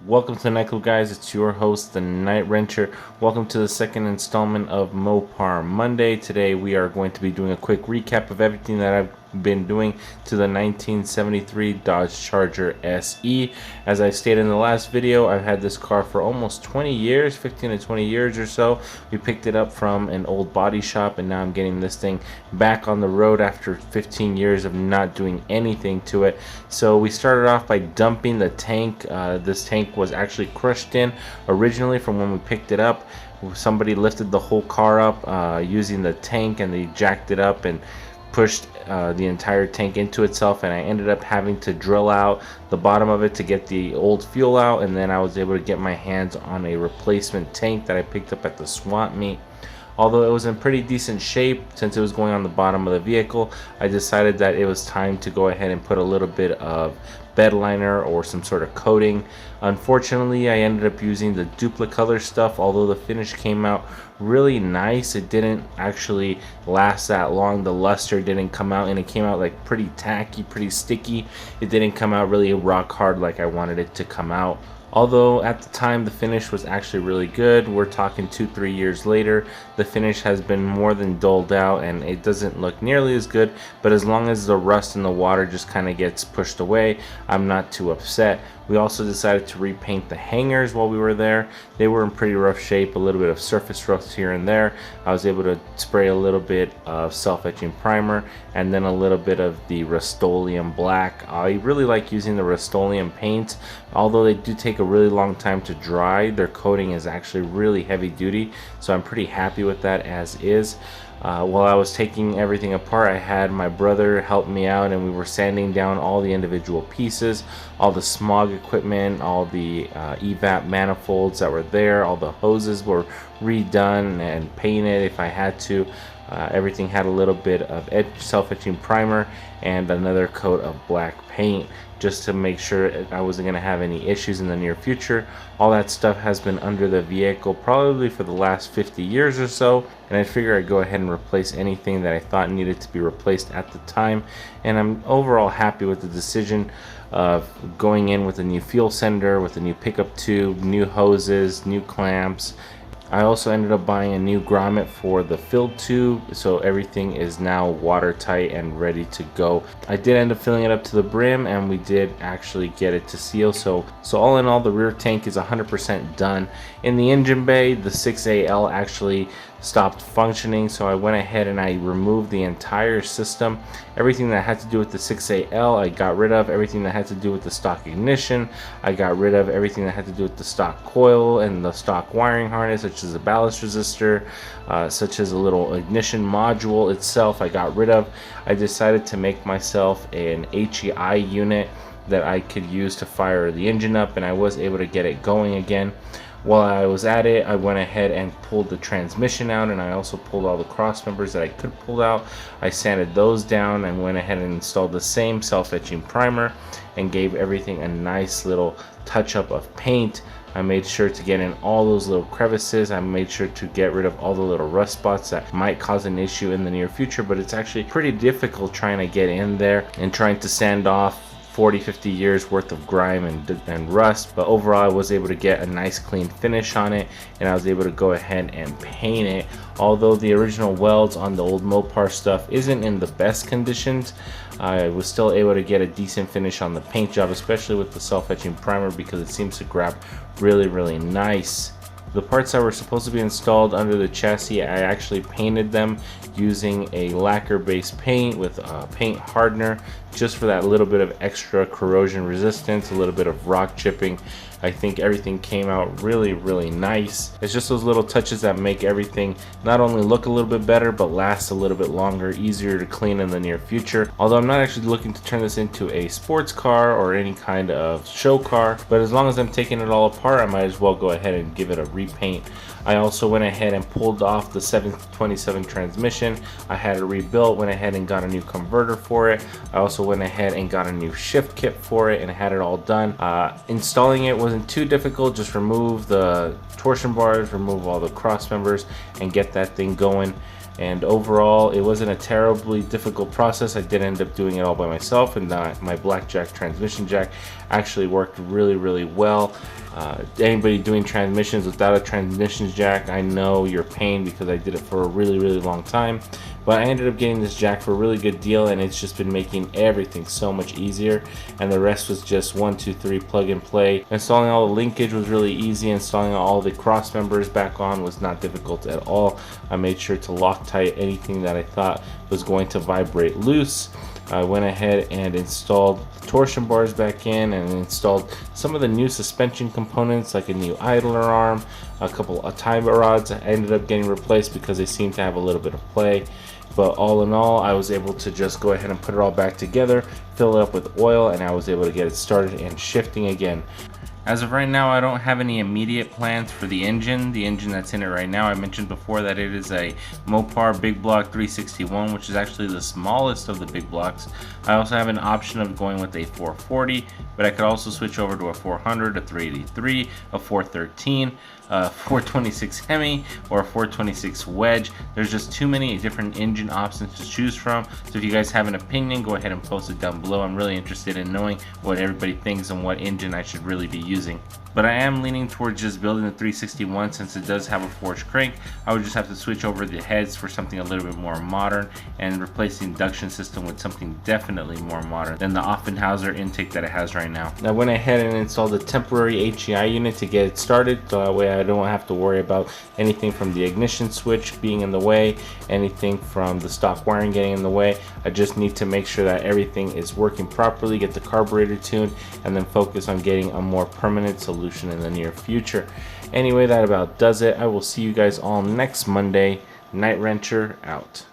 Welcome to the Nightclub, guys. It's your host, the Night Wrencher. Welcome to the second installment of Mopar Monday. Today we are going to be doing a quick recap of everything that I've been doing to the 1973 Dodge Charger SE. As I stated in the last video, I've had this car for almost 20 years, 15 to 20 years or so. We picked it up from an old body shop, and now I'm getting this thing back on the road after 15 years of not doing anything to it. So we started off by dumping the tank. This tank was actually crushed in originally from when we picked it up. Somebody lifted the whole car up using the tank, and they jacked it up and pushed the entire tank into itself, and I ended up having to drill out the bottom of it to get the old fuel out, and then I was able to get my hands on a replacement tank that I picked up at the swap meet. Although it was in pretty decent shape, since it was going on the bottom of the vehicle, I decided that it was time to go ahead and put a little bit of bed liner or some sort of coating. Unfortunately, I ended up using the Duplicolor stuff. Although the finish came out really nice, it didn't actually last that long. The luster didn't come out, and it came out like pretty tacky, pretty sticky. It didn't come out really rock hard like I wanted it to come out. Although at the time the finish was actually really good. We're talking 2-3 years later, the finish has been more than dulled out, and it doesn't look nearly as good, but as long as the rust in the water just kind of gets pushed away, I'm not too upset. We also decided to repaint the hangers while we were there. They were in pretty rough shape, a little bit of surface rust here and there. I was able to spray a little bit of self-etching primer and then a little bit of the Rust-Oleum black. I really like using the Rust-Oleum paints. Although they do take a really long time to dry, their coating is actually really heavy duty, so I'm pretty happy with that as is. While I was taking everything apart, I had my brother help me out, and we were sanding down all the individual pieces, all the smog equipment, all the evap manifolds that were there, all the hoses were redone and painted if I had to. Everything had a little bit of self-etching primer and another coat of black paint, just to make sure I wasn't going to have any issues in the near future. All that stuff has been under the vehicle probably for the last 50 years or so, and I figured I'd go ahead and replace anything that I thought needed to be replaced at the time. And I'm overall happy with the decision of going in with a new fuel sender, with a new pickup tube, new hoses, new clamps. I also ended up buying a new grommet for the fill tube, so everything is now watertight and ready to go. I did end up filling it up to the brim, and we did actually get it to seal. So all in all, the rear tank is 100% done. In the engine bay, the 6AL actually stopped functioning, so I went ahead and I removed the entire system. Everything that had to do with the 6AL I got rid of. Everything that had to do with the stock ignition I got rid of. Everything that had to do with the stock coil and the stock wiring harness, such as a ballast resistor, such as a little ignition module itself, I got rid of. I decided to make myself an HEI unit that I could use to fire the engine up, and I was able to get it going again. While I was at it, I went ahead and pulled the transmission out, and I also pulled all the cross members that I could pull out. I sanded those down and went ahead and installed the same self-etching primer and gave everything a nice little touch-up of paint. I made sure to get in all those little crevices. I made sure to get rid of all the little rust spots that might cause an issue in the near future, but it's actually pretty difficult trying to get in there and trying to sand off 40-50 years worth of grime and rust. But overall, I was able to get a nice clean finish on it, and I was able to go ahead and paint it. Although the original welds on the old Mopar stuff isn't in the best conditions, I was still able to get a decent finish on the paint job, especially with the self-etching primer, because it seems to grab really nice. The parts that were supposed to be installed under the chassis, I actually painted them using a lacquer-based paint with a paint hardener, just for that little bit of extra corrosion resistance, a little bit of rock chipping. I think everything came out really nice. It's just those little touches that make everything not only look a little bit better, but last a little bit longer, easier to clean in the near future. Although I'm not actually looking to turn this into a sports car or any kind of show car, but as long as I'm taking it all apart, I might as well go ahead and give it a repaint. I also went ahead and pulled off the 727 transmission. I had it rebuilt, went ahead and got a new converter for it. I also went ahead and got a new shift kit for it and had it all done. Installing it wasn't too difficult. Just remove the torsion bars, remove all the cross members, and get that thing going. And overall, it wasn't a terribly difficult process. I did end up doing it all by myself, and my blackjack transmission jack actually worked really well. Anybody doing transmissions without a transmissions jack, I know your pain because I did it for a really long time. But I ended up getting this jack for a really good deal, and it's just been making everything so much easier. And the rest was just 1, 2, 3 plug and play. Installing all the linkage was really easy. Installing all the cross members back on was not difficult at all. I made sure to Loctite anything that I thought was going to vibrate loose. I went ahead and installed torsion bars back in, and installed some of the new suspension components like a new idler arm, a couple of tie rods. I ended up getting replaced because they seem to have a little bit of play. But all in all, I was able to just go ahead and put it all back together, fill it up with oil, and I was able to get it started and shifting again. As of right now, I don't have any immediate plans for the engine that's in it right now. I mentioned before that it is a Mopar Big Block 361, which is actually the smallest of the big blocks. I also have an option of going with a 440, but I could also switch over to a 400, a 383, a 413, a 426 Hemi, or a 426 Wedge. There's just too many different engine options to choose from. So if you guys have an opinion, go ahead and post it down below. I'm really interested in knowing what everybody thinks and what engine I should really be using. But I am leaning towards just building the 361 since it does have a forged crank. I would just have to switch over the heads for something a little bit more modern and replace the induction system with something definitely more modern than the Offenhauser intake that it has right now. I went ahead and installed a temporary HEI unit to get it started, so that way I don't have to worry about anything from the ignition switch being in the way, anything from the stock wiring getting in the way. I just need to make sure that everything is working properly, get the carburetor tuned, and then focus on getting a more permanent solution in the near future. Anyway, that about does it. I will see you guys all next Monday. Night Wrencher out.